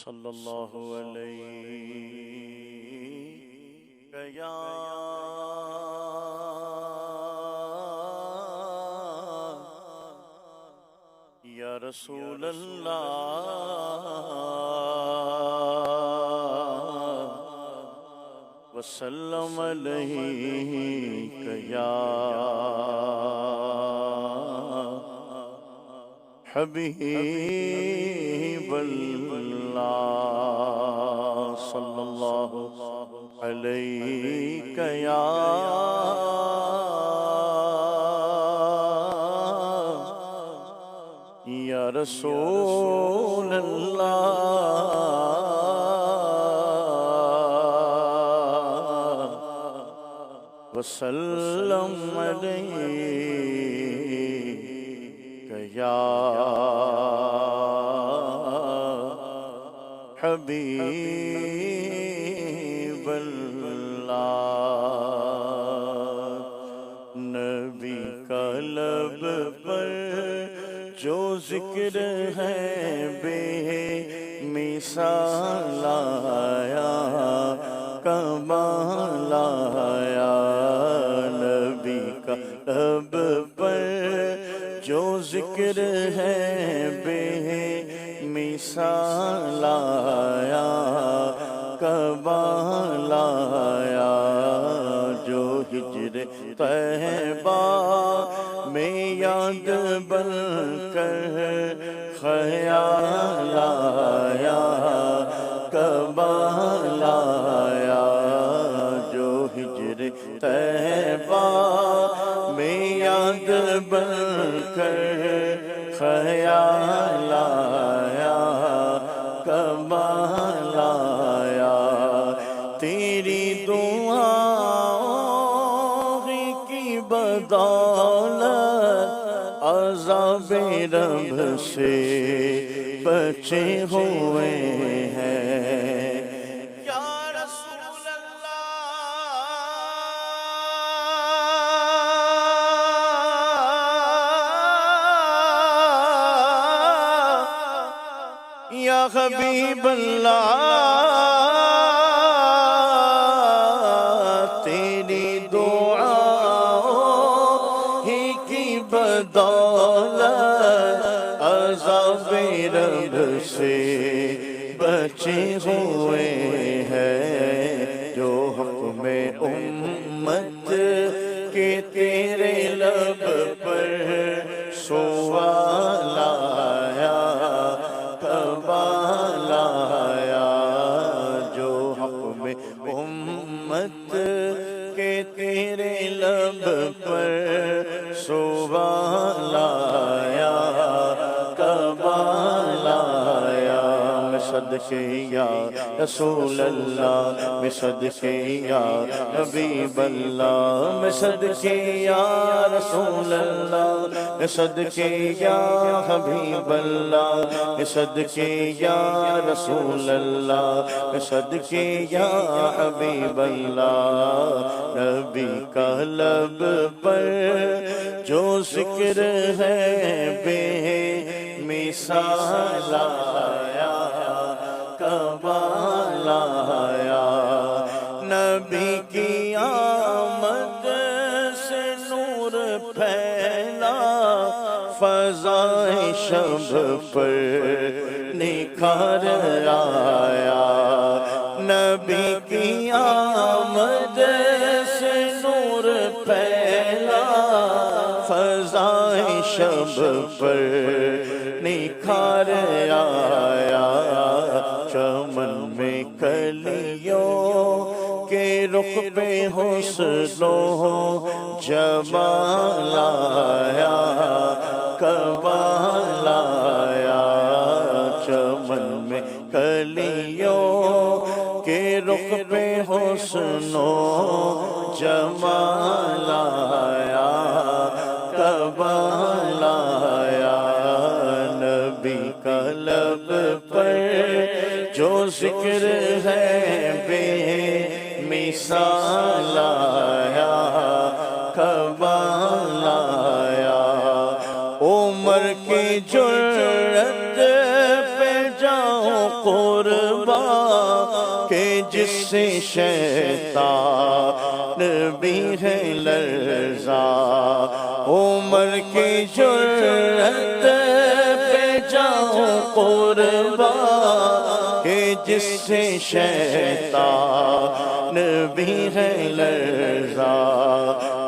صلی اللہ علیہ یا رسول اللہ وسلم علیہ یا حبیب اللہ صلی اللہ علیہ یا رسول اللہ وسلم علیہ یا حبیب اللہ نبی کا لب پر جو ذکر ہے بے مثال آیا کمال آیا نبی کا لب پر جو ذکر ہے بے مثال آیا کمال آیا جو ہجر طیبہ میں یاد بن کر خیال آیا کمال آیا جو ہجر طیبہ میں یاد بن کر خیال آیا کمال آیا تیری دعاؤں کی بدولت عذاب رب سے بچے ہوئے ہیں یا رسول اللہ یا حبیب اللہ تیری دعاؤں ہی کی بدولت عذاب رب سے بچے ہوئے ہیں جو حکم امت کے تیرے لب پر سوال آیا کمال آیا جو حکم امت کے تیرے لب پر سوال آیا کمال آیا میں صدقے یا رسول اللہ میں صدقے یا حبیب اللہ میں صدقے یا رسول اللہ میں صدقے یا حبیب اللہ میں صدقے یا رسول اللہ میں صدقے یا حبیب اللہ نبی کا لب پر جو ذکر ہے بے مثال آیا کمال آیا نبی کی آمد سے نور پھیلا فضائے شب پر نکھار آیا نبی کی آمد سے نور پھیلا فضائے شب پر نکھار آیا چمن میں کلیوں کے رخ پہ حسن و جمال آیا کمال آیا چمن میں کلیوں کے رخ پہ حسن و جمال آیا کمال آیا نبی کا لب پر جو ذکر ہے بے مثال آیا کمال آیا عمر کی جرت پہ جاؤں قربان قربان کہ جس سے شیطان بھی ہے لرزا، عمر کی جرأت پہ جاؤں قربان کہ جس سے شیطان بھی ہے لرزا،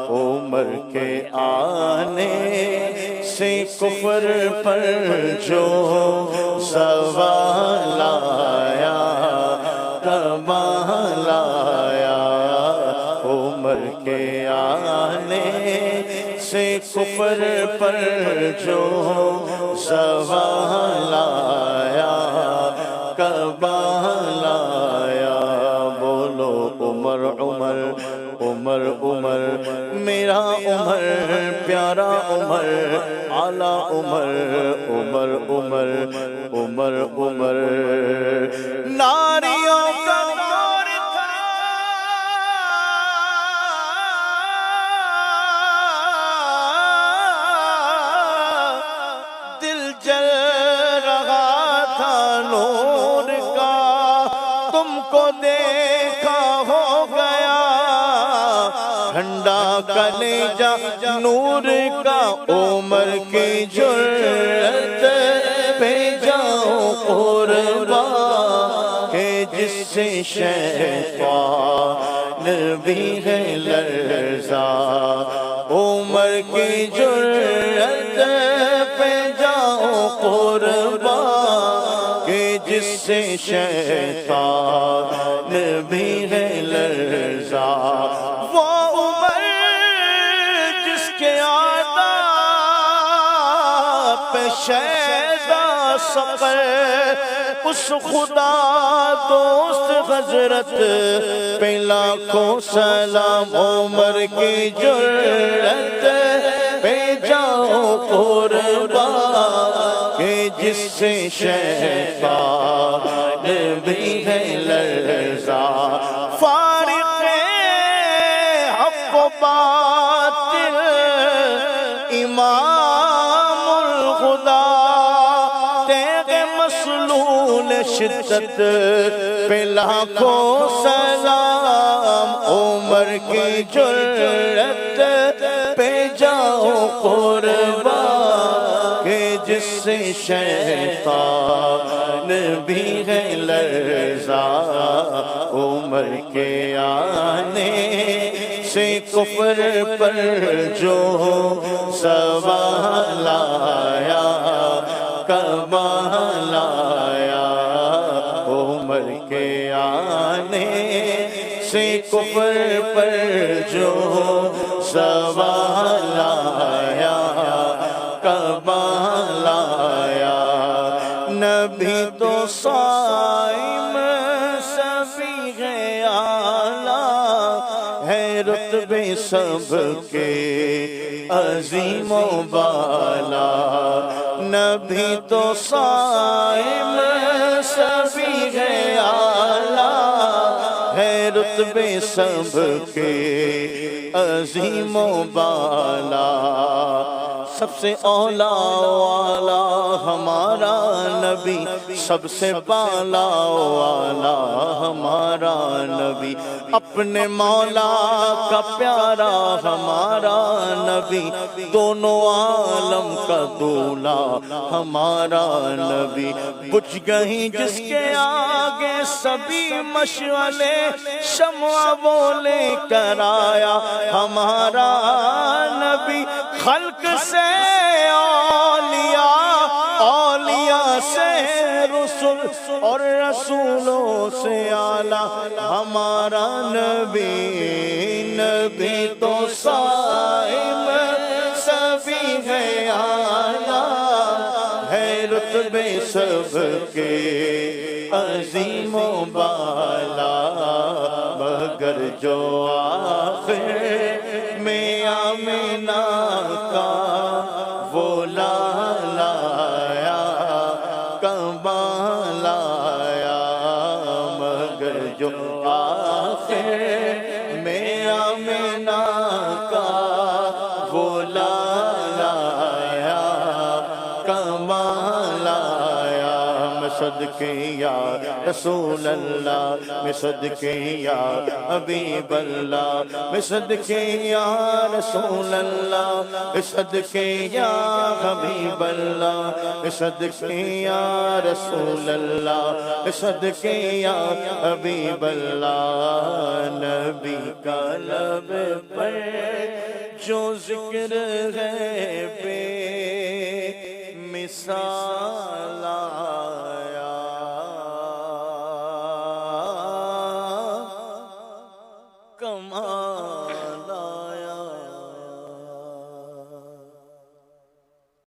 عمر کے آنے سے کفر پر جو زوال آیا کمال آیا، عمر کے آنے سے کفر پر جو زوال آیا کمال آیا۔ بولو عمر عمر عمر عمر میرا عمر پیارا عمر اعلیٰ عمر عمر عمر عمر عمر ناریوں کا دل جل رہا تھا نور کا، تم کو دیکھا ہو گیا ٹھنڈا کلیجہ نور کا، عمر کی جرأت پہ جاؤں قربان کہ جس سے شیطان بھی ہے لرزا، عمر کی جرأت پہ جاؤں قربان کہ جس سے شیطان بھی ہے لرزا، وہ عمر جس کے آداب پہ شیدا سقر، اس خدا دوست حضرت پہ لاکھوں سلام، عمر کی جرأت پہ جاؤ قربان کہ جس سے شیطان بھی ہے لرزا، فارق حق و باطل امام الخدا، تیغ مسلول شدت پہ لاکھوں سلام، عمر کی جرأت پہ جاؤ قربان کہ جس سے شیطان بھی ہے لرزا، عمر کے آنے سے کفر پر جو زوال آیا کمال آیا، عمر کے آنے سے کفر پر جو زوال آیا کمال آیا، نبی تو صائم صفیغ اعلیٰ ہے، رتبے سب کے عظیم و بالا، نبی تو صائم صفیغ اعلیٰ ہے، رتبے سب کے عظیم و بالا، سب سے اولا والا ہمارا نبی، سب سے بالا والا ہمارا نبی، اپنے مولا کا پیارا ہمارا نبی، دونوں عالم کا دولا ہمارا نبی، بجھ گئی جس کے آگے سبھی مشعلے، شمع وہ لے کر آیا ہمارا نبی، خلق سے اولیاء، اولیاء سے رسول، اور رسولوں سے اعلیٰ ہمارا نبی، نبی تو صائم صفیغ اعلیٰ ہے، رتبے سب کے عظیم و بالا، مگر جو آخر میں آمنہ کا وہ لالا آیا کمال آیا، مگر جو آخر میں آمنہ کا وہ لالا آیا کمال آیا، صدقے یا رسول اللہ میں صدقے یا حبیب اللہ میں صدقے یا رسول اللہ میں صدقے یا حبیب اللہ میں صدقے یا رسول اللہ میں صدقے یا حبیب اللہ نبی کا لب پر جو ذکر ہے بے مثال